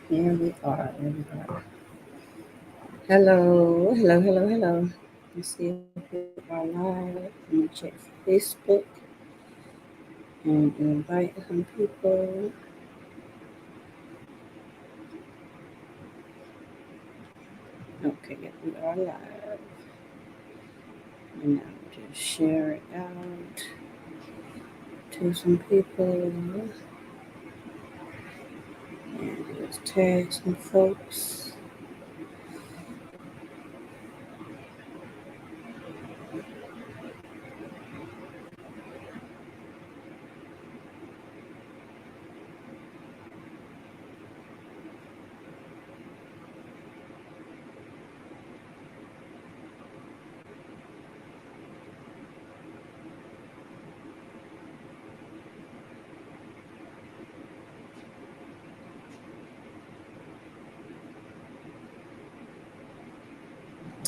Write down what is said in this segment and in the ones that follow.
Here we are. Here we are. Hello, hello, hello, hello. Let's see if we are live. Let me check Facebook and invite some people. Okay, yeah, we are live. And now just share it out to some people and just tag some folks.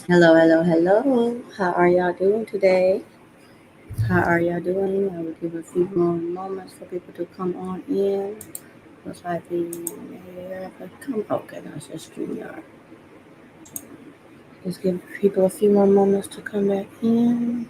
Hello, hello, hello. How are y'all doing today? How are y'all doing? I will give a few more moments for people to come on in. Looks like we have come. Okay, that's just StreamYard. Just give people a few more moments to come back in.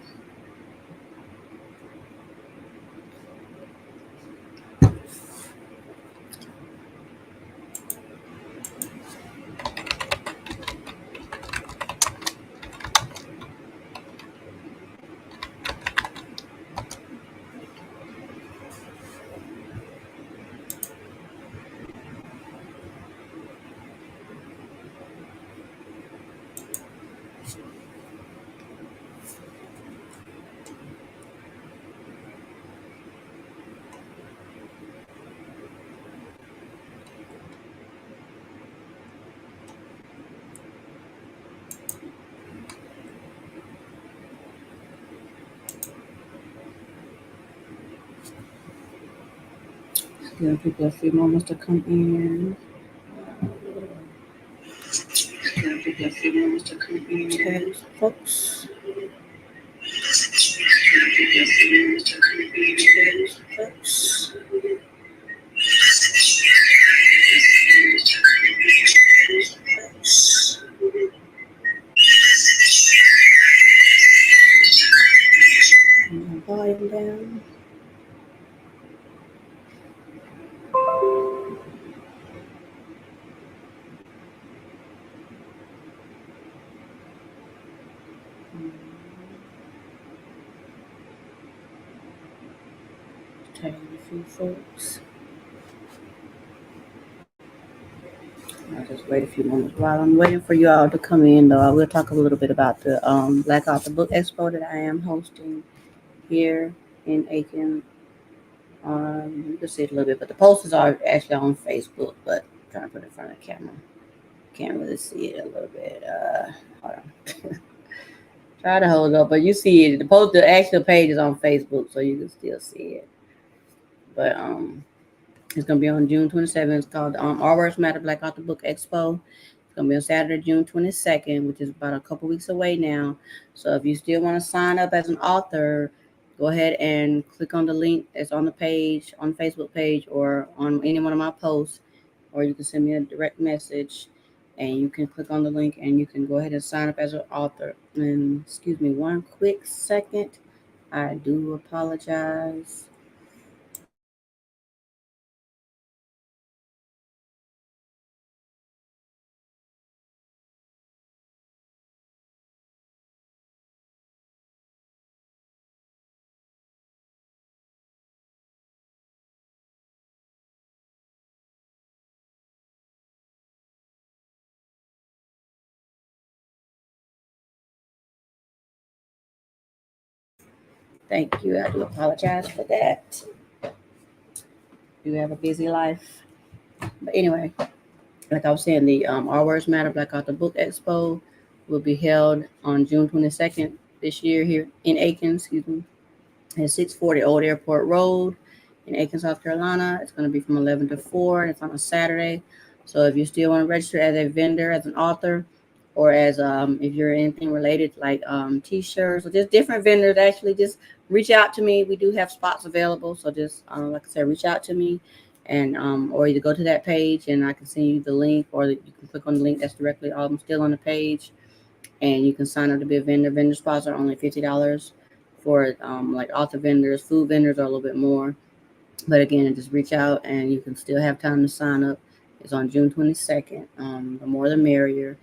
Give people a few moments to come in. Give people a few moments to come in. Okay, folks. Give people a few moments to come in. Folks. Volume down. Tag a few folks. I'll just wait a few moments while I'm waiting for you all to come in. Though I will talk a little bit about the Black Author Book Expo that I am hosting here in Aiken. You can see it a little bit, but the posters are actually on Facebook. But I'm trying to put it in front of the camera, can't really see it a little bit. Hold on. Try to hold up, but you see it. The actual page is on Facebook, so you can still see it. But it's gonna be on June 27th. It's called Our Words Matter Black Author Book Expo. It's gonna be on Saturday, June 22nd, which is about a couple weeks away now. So if you still want to sign up as an author, go ahead and click on the link that's on the page, on the Facebook page, or on any one of my posts, or you can send me a direct message, and you can click on the link and you can go ahead and sign up as an author. And excuse me, one quick second. I do apologize. Thank you. I do apologize for that. You have a busy life. But anyway, like I was saying, the Our Words Matter Black Author Book Expo will be held on June 22nd this year here in Aiken, excuse me, at 640 Old Airport Road in Aiken, South Carolina. It's going to be from 11 to 4, and it's on a Saturday. So if you still want to register as a vendor, as an author, or as if you're anything related like t-shirts or just different vendors, actually just reach out to me. We do have spots available. So just like I said, reach out to me and or either go to that page and I can send you the link, or you can click on the link that's directly still on the page, and you can sign up to be a vendor. Vendor spots are only $50 for like author vendors. Food vendors are a little bit more, but again, just reach out and you can still have time to sign up. It's on June 22nd. The more the merrier.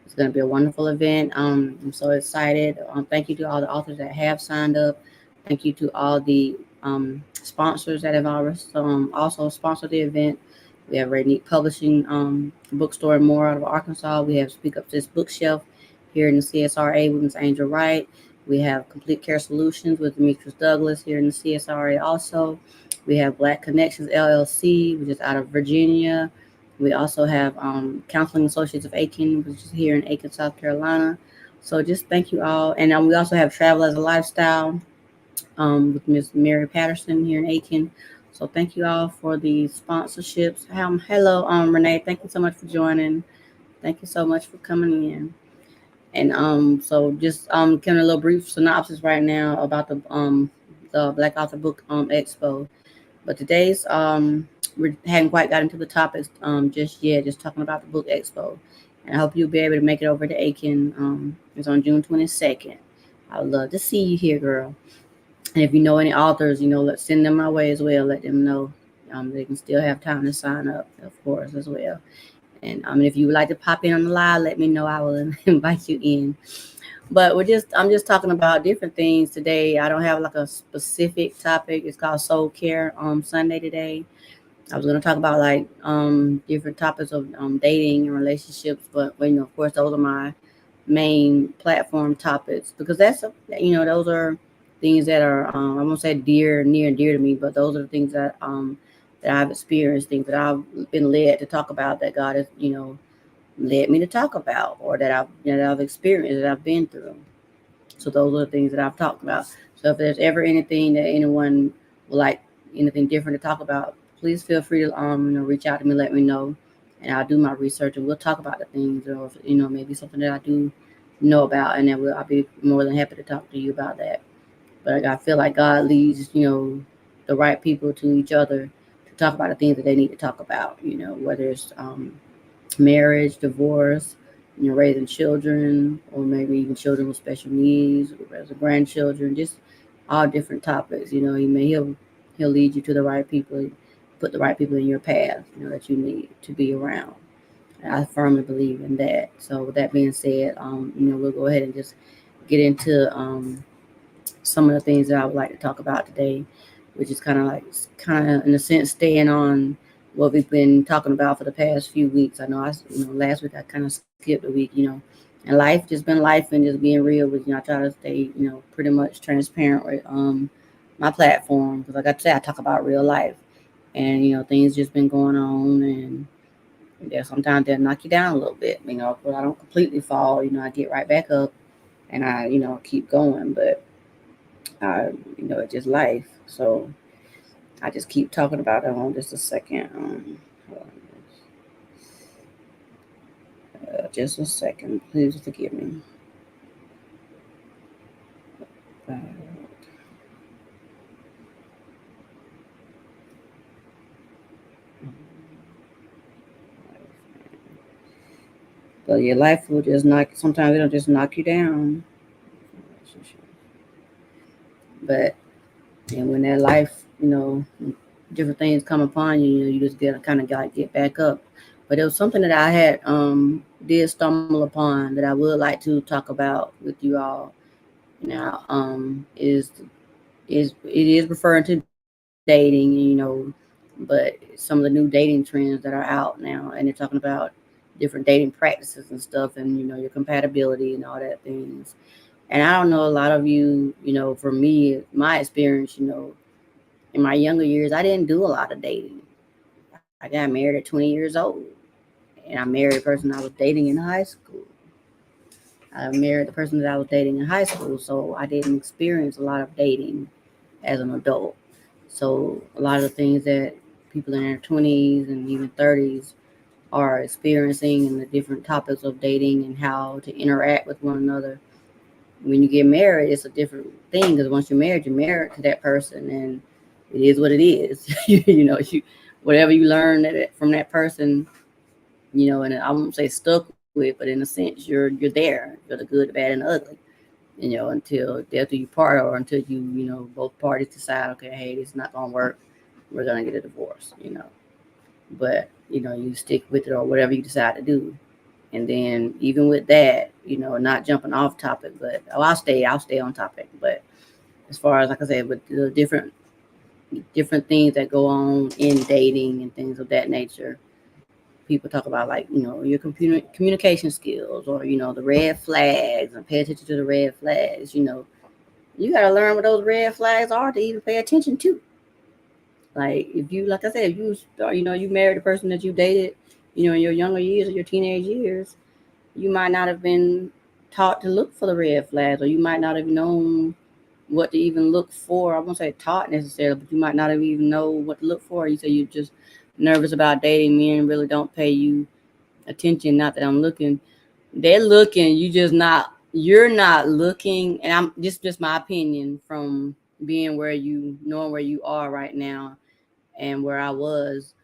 It's going to be a wonderful event. I'm so excited. Thank you to all the authors that have signed up. Thank you to all the sponsors that have also sponsored the event. We have Red Neat Publishing Bookstore and More out of Arkansas. We have Speak Up This Bookshelf here in the CSRA with Ms. Angel Wright. We have Complete Care Solutions with Demetrius Douglas here in the CSRA also. We have Black Connections LLC, which is out of Virginia. We also have Counseling Associates of Aiken, which is here in Aiken, South Carolina. So just thank you all. And we also have Travel as a Lifestyle with Miss Mary Patterson here in Aiken. So thank you all for the sponsorships. Hello, Renee. Thank you so much for joining. Thank you so much for coming in. And so just kind of a little brief synopsis right now about the Black Author Book Expo. But today's we hadn't quite got into the topics just yet, just talking about the book expo. And I hope you'll be able to make it over to Aiken. It's on June 22nd. I would love to see you here, girl. And if you know any authors, let's send them my way as well. Let them know they can still have time to sign up, of course, as well. And if you would like to pop in on the live, let me know. I will invite you in. But I'm just talking about different things today. I don't have like a specific topic. It's called Soulcare Sunday today. I was going to talk about like different topics of dating and relationships, but of course, those are my main platform topics because those are things that are I won't say near and dear to me, but those are the things that that I've experienced, things that I've been led to talk about, that God has led me to talk about, or that I've experienced, that I've been through. So those are the things that I've talked about. So if there's ever anything that anyone would like, anything different to talk about, please feel free to reach out to me, let me know, and I'll do my research and we'll talk about the things, or maybe something that I do know about, and then I'll be more than happy to talk to you about that. But I feel like God leads the right people to each other to talk about the things that they need to talk about. Whether it's marriage, divorce, raising children, or maybe even children with special needs, or raising grandchildren, just all different topics. He'll lead you to the right people, put the right people in your path, that you need to be around. And I firmly believe in that. So with that being said, we'll go ahead and just get into some of the things that I would like to talk about today, which is kind of in a sense staying on what we've been talking about for the past few weeks. I know last week I kind of skipped a week, and life just been life and just being real with I try to stay pretty much transparent with my platform, because like I said, I talk about real life, and things just been going on, and sometimes they'll knock you down a little bit, but I don't completely fall. I get right back up and I keep going, but it's just life. So I just keep talking about it. On just a second. Just a second. Please forgive me. But your life will just sometimes it'll just knock you down. But and when that life, different things come upon you, you just gotta get back up. But it was something that I had did stumble upon that I would like to talk about with you all now. Is it is referring to dating, but some of the new dating trends that are out now, and they're talking about different dating practices and stuff, and your compatibility and all that things. And I don't know, a lot of you, for me, my experience, in my younger years, I didn't do a lot of dating. I got married at 20 years old, and I married a person I was dating in high school. I married the person that I was dating in high school, so I didn't experience a lot of dating as an adult. So a lot of the things that people in their 20s and even 30s are experiencing, and the different topics of dating and how to interact with one another. When you get married, it's a different thing, because once you're married to that person, and it is what it is. whatever you learn from that person, and I won't say stuck with, but in a sense, you're there for the good, the bad, and the ugly. Until death do you part, or until both parties decide, okay, hey, this is not gonna work. We're gonna get a divorce. But you stick with it or whatever you decide to do. And then even with that, not jumping off topic, but I'll stay on topic. But as far as, like I said, with the different things that go on in dating and things of that nature, people talk about, like, your communication skills, or the red flags, and pay attention to the red flags. You got to learn what those red flags are to even pay attention to. Like, if you, like I said, if you start, you married the person that you dated, in your younger years or your teenage years, you might not have been taught to look for the red flags, or you might not have known what to even look for. I won't say taught necessarily, but you might not have even know what to look for. You say you're just nervous about dating. Men really don't pay you attention. Not that I'm looking. They're looking. You're not looking. And I'm just my opinion from being knowing where you are right now and where I was.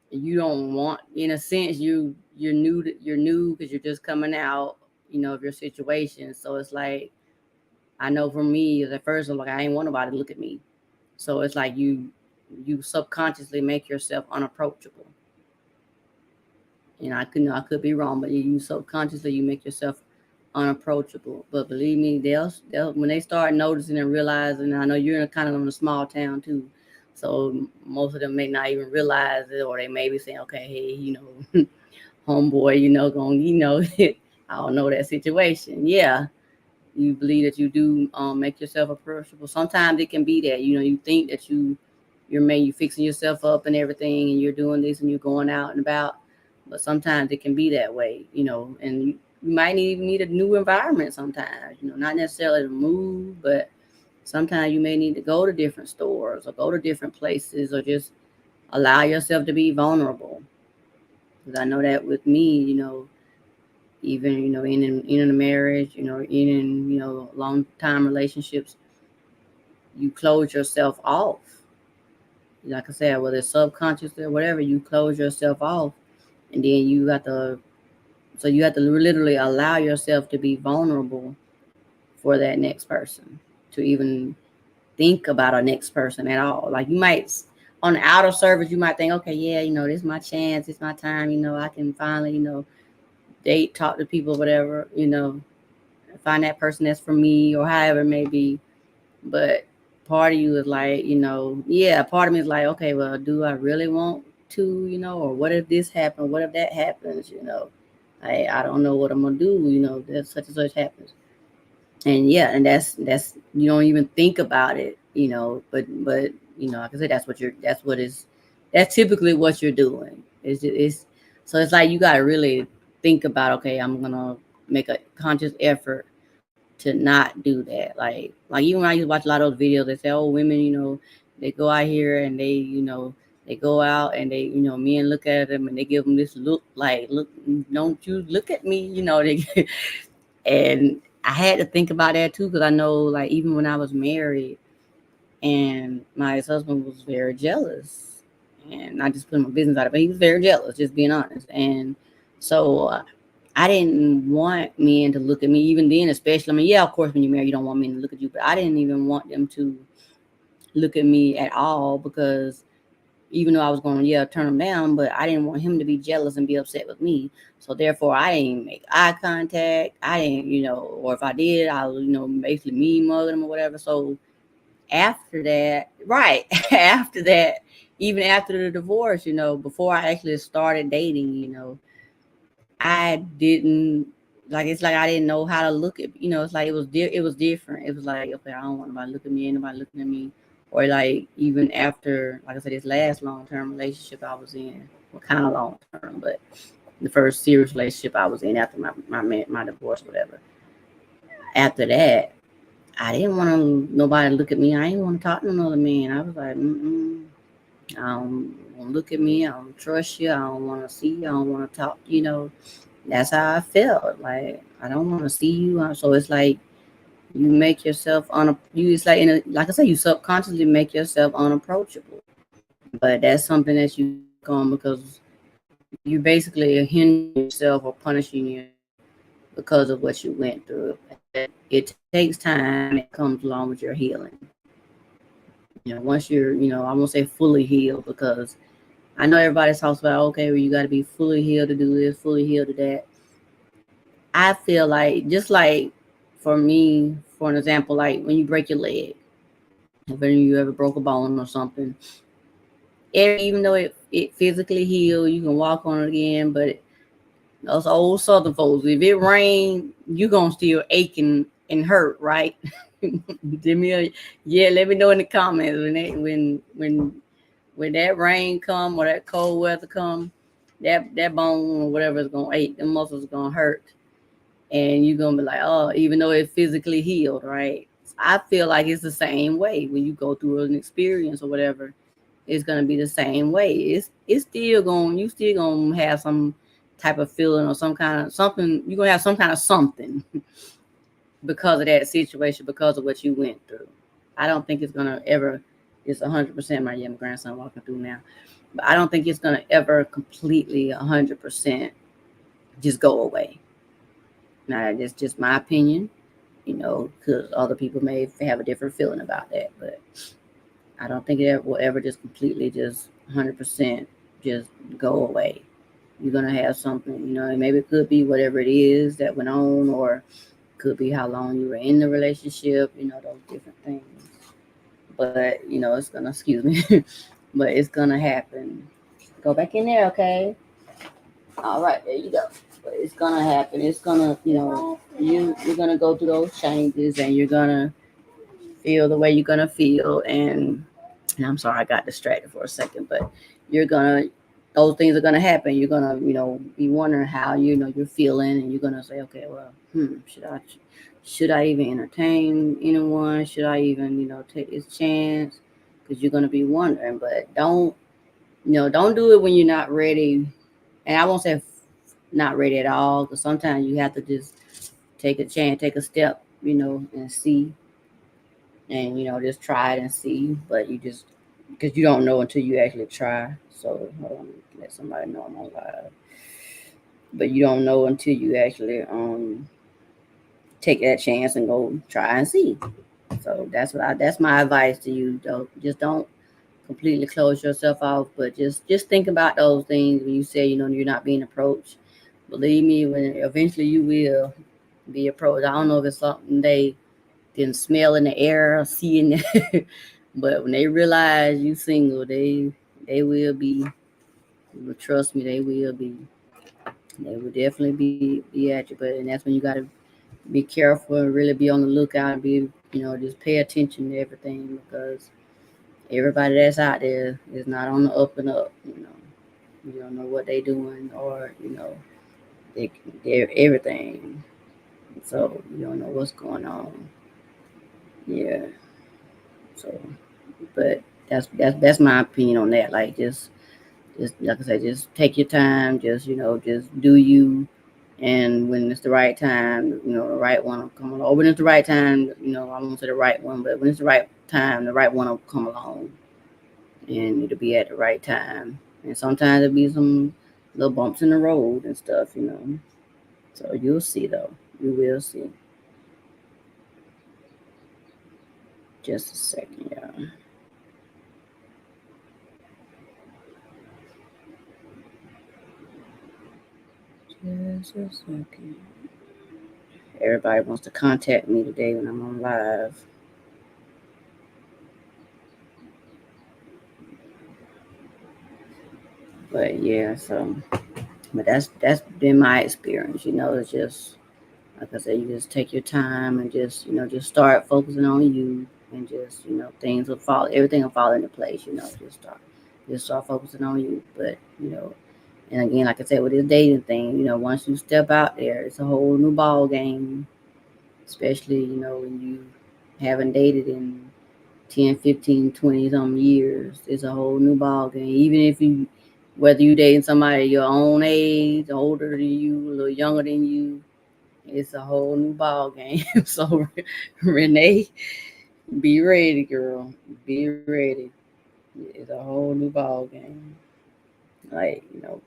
You don't want, in a sense, you're new because you're just coming out, of your situation. So it's like, I know for me, at first, I'm like, I ain't want nobody to look at me. So it's like you subconsciously make yourself unapproachable. I could be wrong, but you subconsciously you make yourself unapproachable. But believe me, they'll when they start noticing and realizing. I know you're kind of in a small town too, so most of them may not even realize it, or they may be saying, okay, hey, homeboy, going, I don't know that situation. Yeah, you believe that you do make yourself approachable. Sometimes it can be that you think that you fixing yourself up and everything, and you're doing this and you're going out and about, but sometimes it can be that way, and you might even need a new environment sometimes, not necessarily to move, but sometimes you may need to go to different stores or go to different places, or just allow yourself to be vulnerable. Because I know that with me, even in a marriage, in long time relationships, you close yourself off. Like I said, whether it's subconscious or whatever, you close yourself off, and then you have to literally allow yourself to be vulnerable for that next person, to even think about a next person at all. Like, you might, on the outer surface, you might think, okay, yeah, this is my chance, it's my time, I can finally, date, talk to people, whatever, find that person that's for me, or however it may be. But part of you is like, yeah, part of me is like, okay, well, do I really want to, or what if this happens? What if that happens? I don't know what I'm gonna do, that such and such happens. And yeah, and that's you don't even think about it, but like I said, that's typically what you're doing. It's so it's like you gotta really think about, okay, I'm gonna make a conscious effort to not do that. Like even when I used to watch a lot of those videos, they say, oh, women, they go out here and they go out and men look at them and they give them this look, like, look, don't you look at me, they and I had to think about that too, because I know, like, even when I was married, and my ex-husband was very jealous, and I just put my business out of it, but he was very jealous, just being honest. And so I didn't want men to look at me, even then, especially. I mean, yeah, of course, when you're married, you don't want men to look at you, but I didn't even want them to look at me at all, because even though I was going to, yeah, turn him down, but I didn't want him to be jealous and be upset with me. So therefore, I didn't make eye contact. I didn't, or if I did, I was, basically mean mugging him or whatever. So after that, right, after that, even after the divorce, before I actually started dating, I didn't, like, it's like I didn't know how to look at, it's like it was different. It was like, okay, I don't want nobody looking at me, anybody looking at me. Or like, even after, like I said, this last long-term relationship I was in, well, kind of long-term, but the first serious relationship I was in after my divorce, whatever. After that, I didn't want nobody to look at me. I didn't want to talk to another man. I was like, I don't want to look at me. I don't trust you. I don't want to see you. I don't want to talk. That's how I felt. Like, I don't want to see you. So it's like you make yourself it's like, like I said, you subconsciously make yourself unapproachable. But that's something that you work on because you basically hindering yourself or punishing yourself because of what you went through. And it takes time and it comes along with your healing. Once you're, I won't say fully healed because I know everybody talks about, okay, well, you got to be fully healed to do this, fully healed to that. I feel like, just like for me, for an example, like when you break your leg, if you ever broke a bone or something, even though it physically healed, you can walk on it again, but those old Southern folks, if it rain, you gonna still ache and hurt, right? Yeah, let me know in the comments when that rain come or that cold weather come, that bone or whatever is gonna ache, the muscles gonna hurt, and you're gonna be like, oh, even though it physically healed, right? I feel like it's the same way when you go through an experience or whatever. It's gonna be the same way. It's still going. You still gonna have some type of feeling or some kind of something. You're gonna have some kind of something because of that situation, because of what you went through. I don't think it's gonna ever. It's 100%. My grandson walking through now, but I don't think it's gonna ever completely 100% just go away. Now that's just my opinion, because other people may have a different feeling about that, but I don't think it will ever just completely just 100% just go away. You're gonna have something, maybe it could be whatever it is that went on, or could be how long you were in the relationship, those different things. But it's gonna, excuse me, but it's gonna happen. Go back in there, okay? All right, there you go. But it's gonna happen. It's gonna, you're gonna go through those changes, and you're gonna feel the way you're gonna feel, and I'm sorry I got distracted for a second, but you're gonna those things are gonna happen. You're gonna, be wondering how you're feeling, and you're gonna say, okay, well, should I even entertain anyone? Should I even, take this chance? Because you're gonna be wondering, but don't do it when you're not ready. And I won't say not ready at all, because sometimes you have to just take a chance, take a step, and see, and just try it and see. But you just because you don't know until you actually try. So hold on, let somebody know I'm on live. But you don't know until you actually take that chance and go try and see. So that's my advice to you. Don't completely close yourself off, but just think about those things when you say you're not being approached. Believe me, when eventually you will be approached. I don't know if it's something they can smell in the air or see in the but when they realize you single, they will be. But trust me, they will be. They will definitely be at you. But and that's when you gotta be careful and really be on the lookout and be just pay attention to everything, because everybody that's out there is not on the up and up. You don't know what they doing, or they they're everything. So you don't know what's going on. Yeah. So, but that's my opinion on that. Like just like I said, just take your time. Just do you. And when it's the right time, the right one will come along. Or when it's the right time, I won't say the right one, but when it's the right time, the right one will come along, and it'll be at the right time. And sometimes there'll be some little bumps in the road and stuff. So you'll see though. You will see. Just a second, y'all. Just a second. Everybody wants to contact me today when I'm on live. But yeah, but that's been my experience. It's just like I said, you just take your time and just start focusing on you, and just things will fall, everything will fall into place. Just start focusing on you. But and again, like I said, with this dating thing, once you step out there, it's a whole new ball game. Especially when you haven't dated in 10, 15, 20 some years. It's a whole new ball game. Even if whether you dating somebody your own age, older than you, a little younger than you, it's a whole new ball game. So Renee, be ready, girl. Be ready. It's a whole new ball game. Like,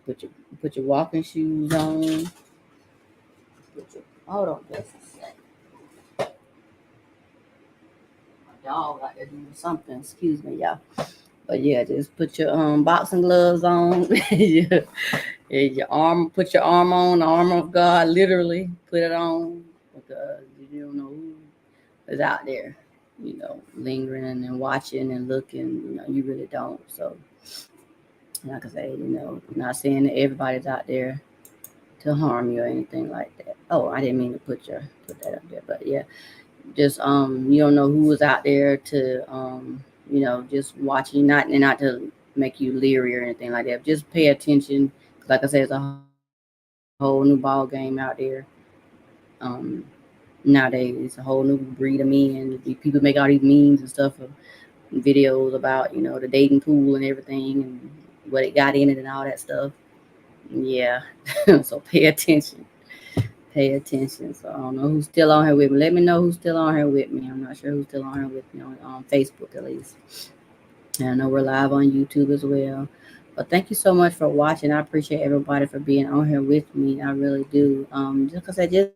put your walking shoes on. Hold on just a second. My dog out there doing something. Excuse me, y'all. But yeah, just put your boxing gloves on. Your arm, put your arm on, the armor of God, literally put it on because you don't know who is out there, lingering and watching and looking. You really don't. So, like I say, not saying that everybody's out there to harm you or anything like that. Oh, I didn't mean to put that up there, but yeah, just you don't know who is out there to just watching, not to make you leery or anything like that. Just pay attention. Like I said, it's a whole new ball game out there. Um, Nowadays, it's a whole new breed of men. People make all these memes and stuff, videos about the dating pool and everything and what it got in it and all that stuff. Yeah, so pay attention. Pay attention. So I don't know who's still on here with me. Let me know who's still on here with me. I'm not sure who's still on here with me on Facebook at least. And I know we're live on YouTube as well. But thank you so much for watching. I appreciate everybody for being on here with me. I really do. Just because I just pray for everybody that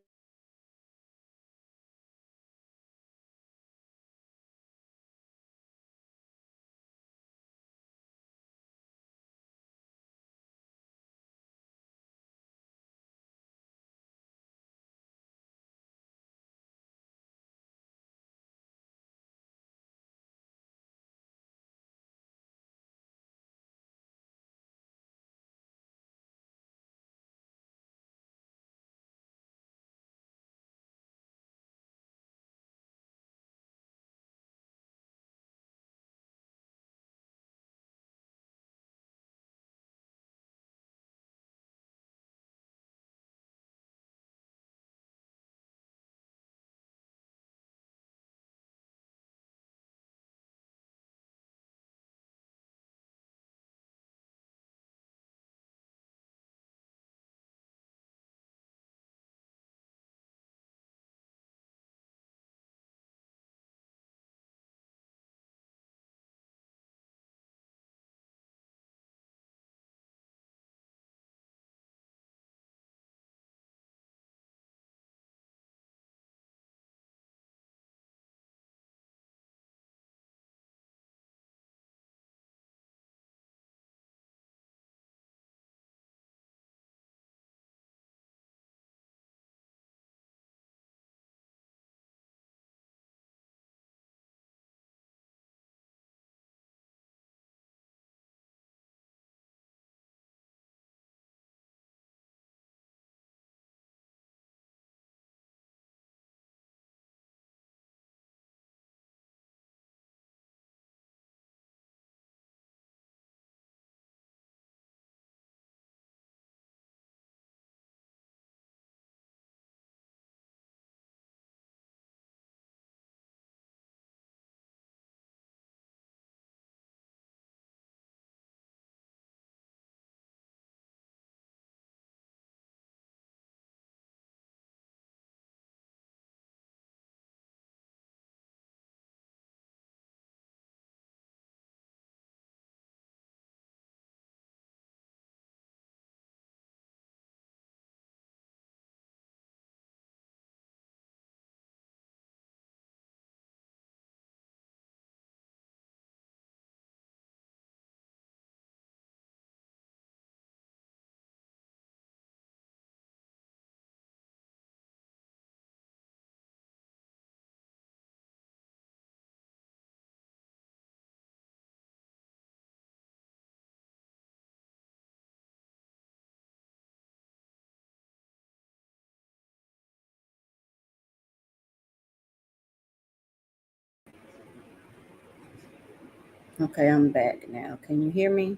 Okay, I'm back now. Can you hear me?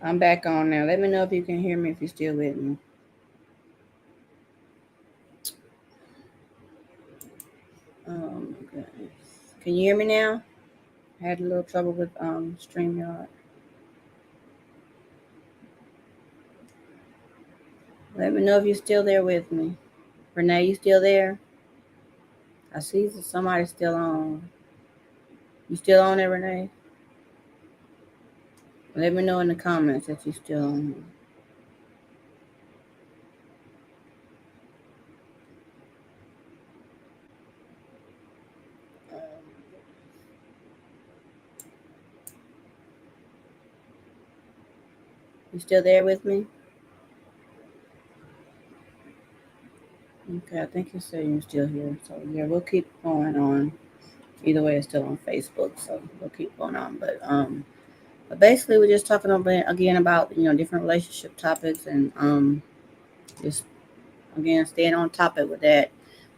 I'm back on now. Let me know if you can hear me if you're still with me. Goodness. Can you hear me now? I had a little trouble with StreamYard. Let me know if you're still there with me. Renee, you still there? I see that somebody's still on. You still on there, Renee? Let me know in the comments if you still on here. You still there with me? Okay, I think you're saying you're still here. So yeah, we'll keep going on. Either way, it's still on Facebook, so we'll keep going on. But basically, we're just talking about again about different relationship topics and just again staying on topic with that.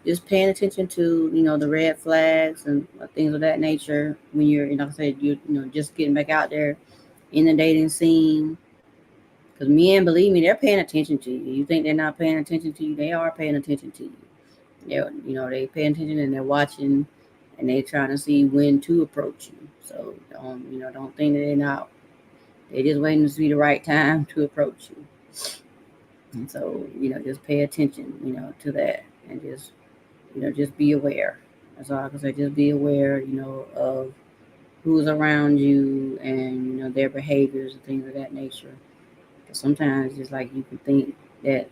Just paying attention to the red flags and things of that nature when you're like I said just getting back out there in the dating scene. Because men, believe me, they're paying attention to you. You think they're not paying attention to you? They are paying attention to you. They paying attention and they're watching, and they're trying to see when to approach you. So don't think that they're not. They're just waiting to see the right time to approach you. And so just pay attention, to that, and just be aware. That's all I can say. Just be aware, of who's around you and their behaviors and things of that nature. Because sometimes it's like you can think that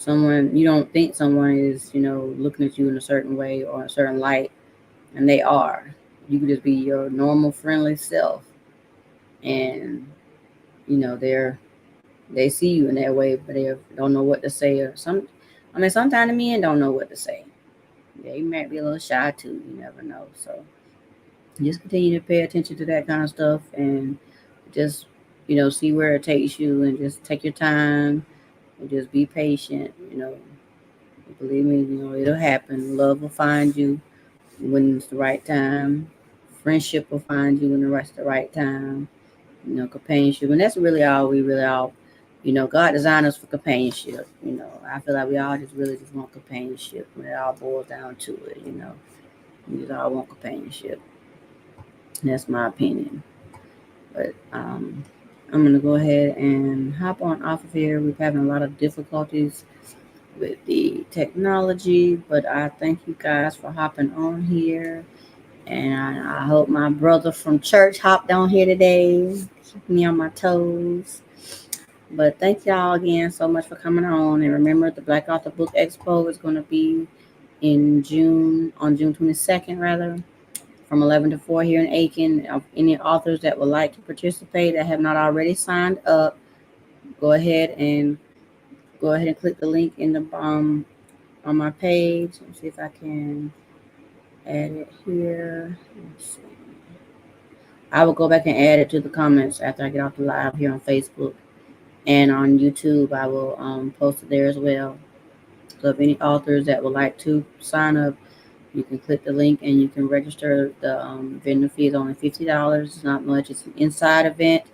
you don't think someone is looking at you in a certain way or a certain light, and they are. You could just be your normal friendly self, and they see you in that way, but they don't know what to say. Or sometimes the men don't know what to say. They might be a little shy too. You never know. So just continue to pay attention to that kind of stuff, and just see where it takes you, and just take your time, and just be patient. Believe me, it'll happen. Love will find you when it's the right time. Friendship will find you when it's the right time. Companionship, and that's really all we really all. God designed us for companionship. I feel like we all just really just want companionship when it all boils down to it. We just all want companionship. And that's my opinion. But I'm gonna go ahead and hop on off of here. We're having a lot of difficulties with the technology, but I thank you guys for hopping on here. And I hope my brother from church hopped on here today, keeping me on my toes. But thank y'all again so much for coming on. And remember, the Black Author Book Expo is going to be in June, on June 22nd, rather, from 11 to 4 here in Aiken. Any authors that would like to participate that have not already signed up, go ahead and click the link in the on my page. Let's see if I can add it here. Let's see. I will go back and add it to the comments after I get off the live here on Facebook, and on YouTube. I will post it there as well. So if any authors that would like to sign up, you can click the link and you can register. The vendor fee is only $50. It's not much. It's an inside event.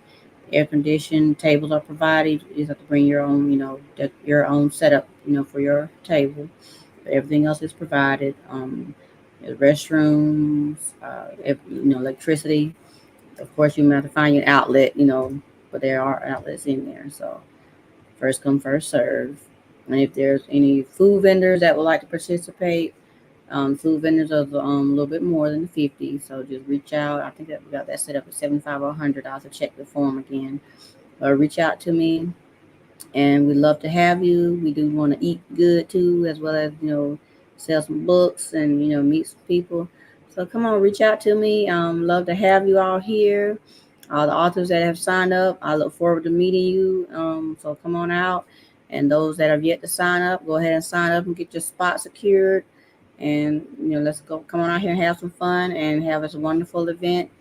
Air conditioned tables are provided. You just have to bring your own, your own setup, for your table. But everything else is provided. There's restrooms, electricity. Of course, you might have to find your outlet, but there are outlets in there. So first come, first serve. And if there's any food vendors that would like to participate, food vendors are a little bit more than 50. So just reach out. I think that we got that set up at 75 or 100. I'll have to check the form again. Reach out to me, and we'd love to have you. We do want to eat good too, as well as sell some books and meet some people. So come on, reach out to me. Love to have you all here. All the authors that have signed up, I look forward to meeting you. So come on out, and those that have yet to sign up, go ahead and sign up and get your spot secured. And let's go. Come on out here and have some fun and have this wonderful event.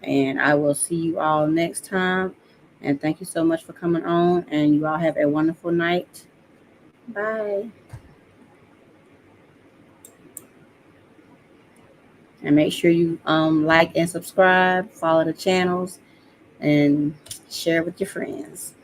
And I will see you all next time. And thank you so much for coming on. And you all have a wonderful night. Bye. And make sure you like and subscribe, follow the channels, and share with your friends.